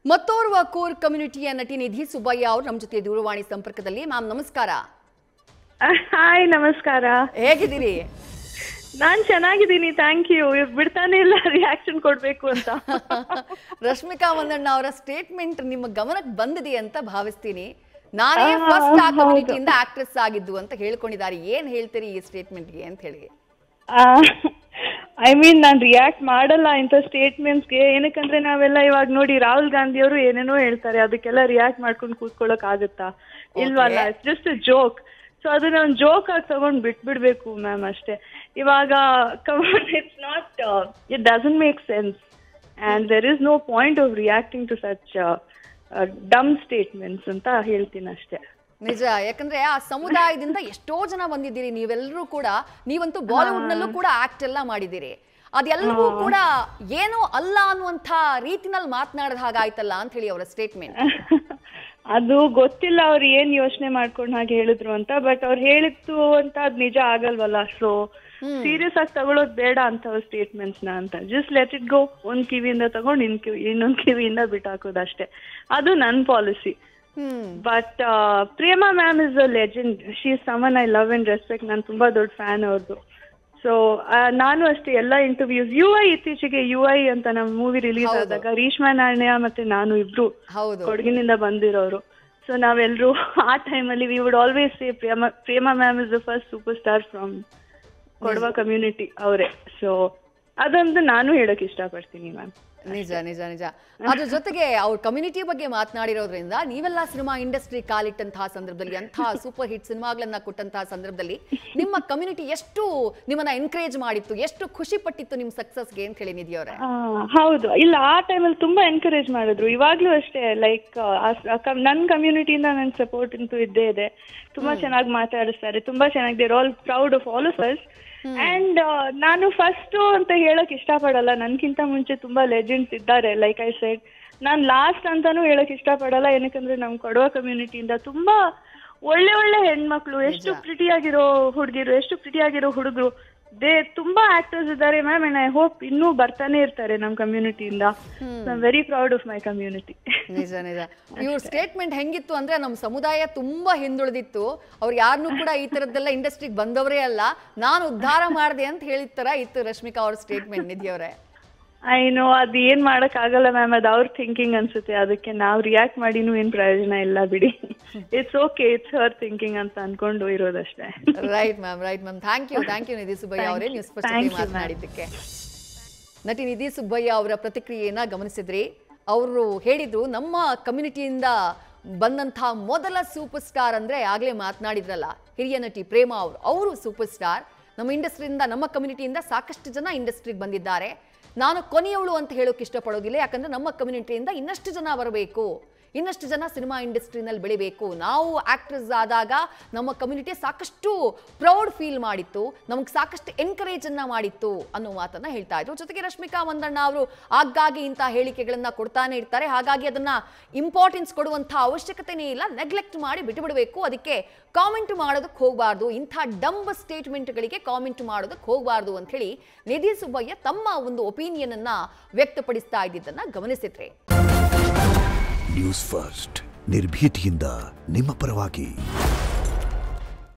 ಮತ್ತೋರ್ವ ಕೋರ್ ಕಮ್ಯುನಿಟಿಯ ನಟಿ ನಿಧಿ ಸುಬ್ಬಯ್ಯ ಅವರು ನಮ್ಮ ಜೊತೆ ದೂರವಾಣಿ ಸಂಪರ್ಕದಲ್ಲಿ. ಮ್ಯಾಮ್ ನಮಸ್ಕಾರ. ಹಾಯ್ ನಮಸ್ಕಾರ. ಹೇಗಿದ್ದೀರಿ? ನಾನ್ ಚೆನ್ನಾಗಿದ್ದೀನಿ, ಥ್ಯಾಂಕ್ ಯು. ಬಿಡ್ತಾನೆ ಇಲ್ಲ ರಿಯಾಕ್ಷನ್ ಕೊಡ್ಬೇಕು ಅಂತ. ರಶ್ಮಿಕಾ ಮಂದಣ್ಣ ಅವರ ಸ್ಟೇಟ್ಮೆಂಟ್ ನಿಮ್ಮ ಗಮನಕ್ಕೆ ಬಂದಿದೆ ಅಂತ ಭಾವಿಸ್ತೀನಿ. ನಾನೇ ಫಸ್ಟ್ ಆ ಕಮ್ಯುನಿಟಿಯಿಂದ ಆಕ್ಟ್ರೆಸ್ ಆಗಿದ್ದು ಅಂತ ಹೇಳ್ಕೊಂಡಿದ್ದಾರೆ. ಏನ್ ಹೇಳ್ತೀರಿ ಈ ಸ್ಟೇಟ್ಮೆಂಟ್ಗೆ ಅಂತ ಹೇಳಿ? ಐ ಮೀನ್ ನಾನ್ ರಿಯಾಕ್ಟ್ ಮಾಡಲ್ಲ ಇಂಥ ಸ್ಟೇಟ್ಮೆಂಟ್ಸ್ಗೆ. ಏನಕ್ಕಂದ್ರೆ ನಾವೆಲ್ಲ ಇವಾಗ ನೋಡಿ ರಾಹುಲ್ ಗಾಂಧಿ ಅವರು ಏನೇನೋ ಹೇಳ್ತಾರೆ, ಅದಕ್ಕೆಲ್ಲ ರಿಯಾಕ್ಟ್ ಮಾಡ್ಕೊಂಡು ಕೂತ್ಕೊಳ್ಳೋಕ್ ಆಗುತ್ತಾ? ಇಲ್ವಲ್ಲ, it's just a joke. So ಅದನ್ನ ಒಂದು ಜೋಕ್ ಆಗಿ ತಗೊಂಡ್ ಬಿಟ್ಬಿಡ್ಬೇಕು ಮ್ಯಾಮ್ ಅಷ್ಟೇ. ಇವಾಗ it's not, it doesn't make sense and there is no point of reacting to such dumb statements ಅಂತ ಹೇಳ್ತೀನಿ ಅಷ್ಟೇ. ನಿಜ, ಯಾಕಂದ್ರೆ ಆ ಸಮುದಾಯದಿಂದ ಎಷ್ಟೋ ಜನ ಬಂದಿದ್ದೀರಿ ನೀವೆಲ್ಲರೂ ಕೂಡ. ನೀವಂತೂ ಬಾಲಿವುಡ್ ನಲ್ಲೂ ಕೂಡ ಆಕ್ಟ್ ಎಲ್ಲ ಮಾಡಿದ್ದೀರಿ. ಅದೆಲ್ಲವೂ ಕೂಡ ಏನೋ ಅಲ್ಲ ಅನ್ನುವಂಥ ರೀತಿನಲ್ಲಿ ಮಾತನಾಡದ ಹಾಗಾಯ್ತಲ್ಲ ಅಂತ ಹೇಳಿ ಅವರ ಸ್ಟೇಟ್ಮೆಂಟ್. ಅದು ಗೊತ್ತಿಲ್ಲ ಅವ್ರು ಏನ್ ಯೋಚನೆ ಮಾಡ್ಕೊಂಡು ಹಾಗೆ ಹೇಳಿದ್ರು ಅಂತ. ಬಟ್ ಅವ್ರು ಹೇಳಿತ್ತು ಅಂತ ಅದ್ ನಿಜ ಆಗಲ್ವಲ್ಲ. ಸೊ ಸೀರಿಯಸ್ ಆಗಿ ತಗೊಳೋದ್ ಬೇಡ ಅಂತ ಸ್ಟೇಟ್ಮೆಂಟ್ಸ್ ನ ಅಂತ. Just let it go. ಒಂದ್ ಕಿವಿಯಿಂದ ತಗೊಂಡ್ ಇನ್ನೊಂದ್ ಕಿವಿಯಿಂದ ಬಿಟ್ಟಾಕೋದು ಅಷ್ಟೇ. ಅದು ನನ್ policy. But Prema ma'am is a legend. She is someone I love and respect. ನಾನು ತುಂಬಾ ದೊಡ್ಡ ಫ್ಯಾನ್ ಅವ್ರದ್ದು. ಸೊ ನಾನು ಅಷ್ಟೇ ಎಲ್ಲ ಇಂಟರ್ವ್ಯೂಸ್ ಇತ್ತೀಚೆಗೆ UI ಅಂತ ನಮ್ಮ ಮೂವಿ ರಿಲೀಸ್ ಆದಾಗ ರೀಶ್ಮಾ ನಾಣ್ಯ ಮತ್ತೆ ನಾನು ಇಬ್ರು ಕೊಡಗಿನಿಂದ ಬಂದಿರೋರು. ಸೊ ನಾವೆಲ್ಲರೂ ಆ ಟೈಮಲ್ಲಿ we would always say Prema ma'am is the first super star from Kodava community ಅವರೇ. ಸೊ ಅದೊಂದು ನಾನು ಹೇಳಕ್ ಇಷ್ಟಪಡ್ತೀನಿ ಮ್ಯಾಮ್. ನಿಜ ನಿಜ ನಿಜ. ಅದ್ರ ಜೊತೆಗೆ ಅವ್ರ ಕಮ್ಯುನಿಟಿ ಬಗ್ಗೆ ಮಾತನಾಡಿರೋದ್ರಿಂದ ನೀವೆಲ್ಲ ಸಿನಿಮಾ ಇಂಡಸ್ಟ್ರಿ ಕಾಲಿಟ್ಟಂತಹ ಸಂದರ್ಭದಲ್ಲಿ, ಅಂತಹ ಸೂಪರ್ ಹಿಟ್ ಸಿನಿಮಾಗಳನ್ನ ಕೊಟ್ಟಂತಹ ಸಂದರ್ಭದಲ್ಲಿ ನಿಮ್ಮ ಕಮ್ಯುನಿಟಿ ಎಷ್ಟು ನಿಮ್ಮನ್ನ ಎನ್ಕರೇಜ್ ಮಾಡಿತ್ತು, ಎಷ್ಟು ಖುಷಿ ಪಟ್ಟಿತ್ತು ನಿಮ್ ಸಕ್ಸಸ್ಗೆ ಅಂತ ಹೇಳಿ ನಿಧಿ ಅವರೇ? ಹೌದು, ಇಲ್ಲ ಆ ಟೈಮಲ್ಲಿ ತುಂಬಾ ಎನ್ಕರೇಜ್ ಮಾಡಿದ್ರು. ಇವಾಗ್ಲೂ ಅಷ್ಟೇ. ಲೈಕ್ ನನ್ ಕಮ್ಯುನಿಟಿಯಿಂದ ನನ್ ಸಪೋರ್ಟ್ ಅಂತೂ ಇದ್ದೇ ಇದೆ. ತುಂಬಾ ಚೆನ್ನಾಗಿ ಮಾತಾಡಿಸ್ತಾರೆ, ತುಂಬಾ ಚೆನ್ನಾಗಿ. They're all proud of all of us. And ನಾನು ಫಸ್ಟ್ ಅಂತ ಹೇಳಕ್ ಇಷ್ಟಪಡಲ್ಲ. ನನ್ಗಿಂತ ಮುಂಚೆ ತುಂಬಾ ಲೆಜೆಂಡ್ಸ್ ಇದ್ದಾರೆ. ಲೈಕ್ ಐ ಸೆಡ್, ನಾನ್ ಲಾಸ್ಟ್ ಅಂತಾನು ಹೇಳಕ್ ಇಷ್ಟಪಡಲ್ಲ. ಏನಕ್ಕಂದ್ರೆ ನಮ್ ಕೊಡವ ಕಮ್ಯುನಿಟಿಯಿಂದ ತುಂಬಾ ಒಳ್ಳೆ ಒಳ್ಳೆ ಹೆಣ್ಮಕ್ಳು, ಎಷ್ಟು ಪ್ರಿಟಿಯಾಗಿರೋ ಹುಡುಗಿರು, ಎಷ್ಟು ಪ್ರಿಟಿಯಾಗಿರೋ ಹುಡುಗರು, ತುಂಬಾ ಆಕ್ಟರ್ಸ್ ಇದ್ದಾರೆ ಮ್ಯಾಮ್. ಅಂಡ್ ಐ ಹೋಪ್ ಇನ್ನೂ ಬರ್ತಾನೆ ಇರ್ತಾರೆ ನಮ್ ಕಮ್ಯುನಿಟಿಯಿಂದ. I am very proud of my community. ನಿಜ ನಿಜ. ಇವ್ರ ಸ್ಟೇಟ್ಮೆಂಟ್ ಹೆಂಗಿತ್ತು ಅಂದ್ರೆ, ನಮ್ಮ ಸಮುದಾಯ ತುಂಬಾ ಹಿಂದುಳಿದಿತ್ತು, ಅವ್ರು ಯಾರನ್ನೂ ಕೂಡ ಈ ತರದ್ದೆಲ್ಲ ಇಂಡಸ್ಟ್ರಿಗೆ ಬಂದವರೇ ಅಲ್ಲ, ನಾನು ಉದ್ಧಾರ ಮಾಡಿದೆ ಅಂತ ಹೇಳಿರ್ತಾರ ಇತ್ತು ರಶ್ಮಿಕಾ ಅವ್ರ ಸ್ಟೇಟ್ಮೆಂಟ್. ನಿಧಿ ಅವರೇ, ಐನೋ ಅದು ಏನ್ ಮಾಡಕ್ ಆಗಲ್ಲ ಮ್ಯಾಮ್. ಅದು ಅವ್ರ ಥಿಂಕಿಂಗ್ ಅನ್ಸುತ್ತೆ. ಅದಕ್ಕೆ ನಾವು ರಿಯಾಕ್ಟ್ ಮಾಡಿನೂ ಏನ್ ಪ್ರಯೋಜನ ಇಲ್ಲ ಬಿಡಿ. It's okay, it's her thinking ಅಂತ ಅನ್ಕೊಂಡು ಇರೋದಷ್ಟೇ. Right ma'am, right ma'am. Thank you Nidhi Subbaiah ಅವರೇ, ನ್ಯೂಸ್ ಫಸ್ಟ್ ಮಾತನಾಡಿದ್ದಕ್ಕೆ. ನಟಿ ನಿಧಿ ಸುಬ್ಬಯ್ಯ ಅವರ ಪ್ರತಿಕ್ರಿಯೆಯನ್ನ ಗಮನಿಸಿದ್ರಿ. ಅವರು ಹೇಳಿದ್ರು, ನಮ್ಮ ಕಮ್ಯುನಿಟಿಯಿಂದ ಬಂದಂತಹ ಮೊದಲ ಸೂಪರ್ ಸ್ಟಾರ್ ಅಂದ್ರೆ ಆಗ್ಲೇ ಮಾತನಾಡಿದ್ರಲ್ಲ ಹಿರಿಯ ನಟಿ ಪ್ರೇಮಾ ಅವರು ಸೂಪರ್ ಸ್ಟಾರ್. ನಮ್ಮ ಇಂಡಸ್ಟ್ರಿಯಿಂದ, ನಮ್ಮ ಕಮ್ಯುನಿಟಿಯಿಂದ ಸಾಕಷ್ಟು ಜನ ಇಂಡಸ್ಟ್ರಿಗೆ ಬಂದಿದ್ದಾರೆ. ನಾನು ಕೊನೆಯವಳು ಅಂತ ಹೇಳೋಕೆ ಇಷ್ಟಪಡೋದಿಲ್ಲ, ಯಾಕಂದ್ರೆ ನಮ್ಮ ಕಮ್ಯುನಿಟಿಯಿಂದ ಇನ್ನಷ್ಟು ಜನ ಬರಬೇಕು, ಇನ್ನಷ್ಟು ಜನ ಸಿನಿಮಾ ಇಂಡಸ್ಟ್ರಿನಲ್ಲಿ ಬೆಳಿಬೇಕು. ನಾವು ಆಕ್ಟ್ರೆಸ್ ಆದಾಗ ನಮ್ಮ ಕಮ್ಯುನಿಟಿ ಸಾಕಷ್ಟು ಪ್ರೌಡ್ ಫೀಲ್ ಮಾಡಿತ್ತು, ನಮಗೆ ಸಾಕಷ್ಟು ಎನ್ಕರೇಜ್ ಅನ್ನ ಮಾಡಿತ್ತು ಅನ್ನೋ ಮಾತನ್ನ ಹೇಳ್ತಾ ಇದ್ರು. ಜೊತೆಗೆ ರಶ್ಮಿಕಾ ಮಂದಣ್ಣ ಅವರು ಆಗಾಗ್ಗೆ ಇಂಥ ಹೇಳಿಕೆಗಳನ್ನ ಕೊಡ್ತಾನೆ ಇರ್ತಾರೆ. ಹಾಗಾಗಿ ಅದನ್ನ ಇಂಪಾರ್ಟೆನ್ಸ್ ಕೊಡುವಂಥ ಅವಶ್ಯಕತೆನೇ ಇಲ್ಲ, ನೆಗ್ಲೆಕ್ಟ್ ಮಾಡಿ ಬಿಟ್ಟುಬಿಡಬೇಕು. ಅದಕ್ಕೆ ಕಾಮೆಂಟ್ ಮಾಡೋದಕ್ಕೆ ಹೋಗಬಾರ್ದು, ಇಂಥ ಡಂಬ್ ಸ್ಟೇಟ್ಮೆಂಟ್ಗಳಿಗೆ ಕಾಮೆಂಟ್ ಮಾಡೋದಕ್ಕೆ ಹೋಗಬಾರ್ದು ಅಂತ ಹೇಳಿ ನಿಧಿ ಸುಬ್ಬಯ್ಯ ತಮ್ಮ ಒಂದು ಒಪಿನಿಯನ್ ಅನ್ನ ವ್ಯಕ್ತಪಡಿಸ್ತಾ ಇದ್ದಿದ್ದನ್ನ ಗಮನಿಸಿದ್ರಿ. ನ್ಯೂಸ್ ಫಸ್ಟ್ ನಿರ್ಭೀತಿಯಿಂದ ನಿಮ್ಮ ಪರವಾಗಿ.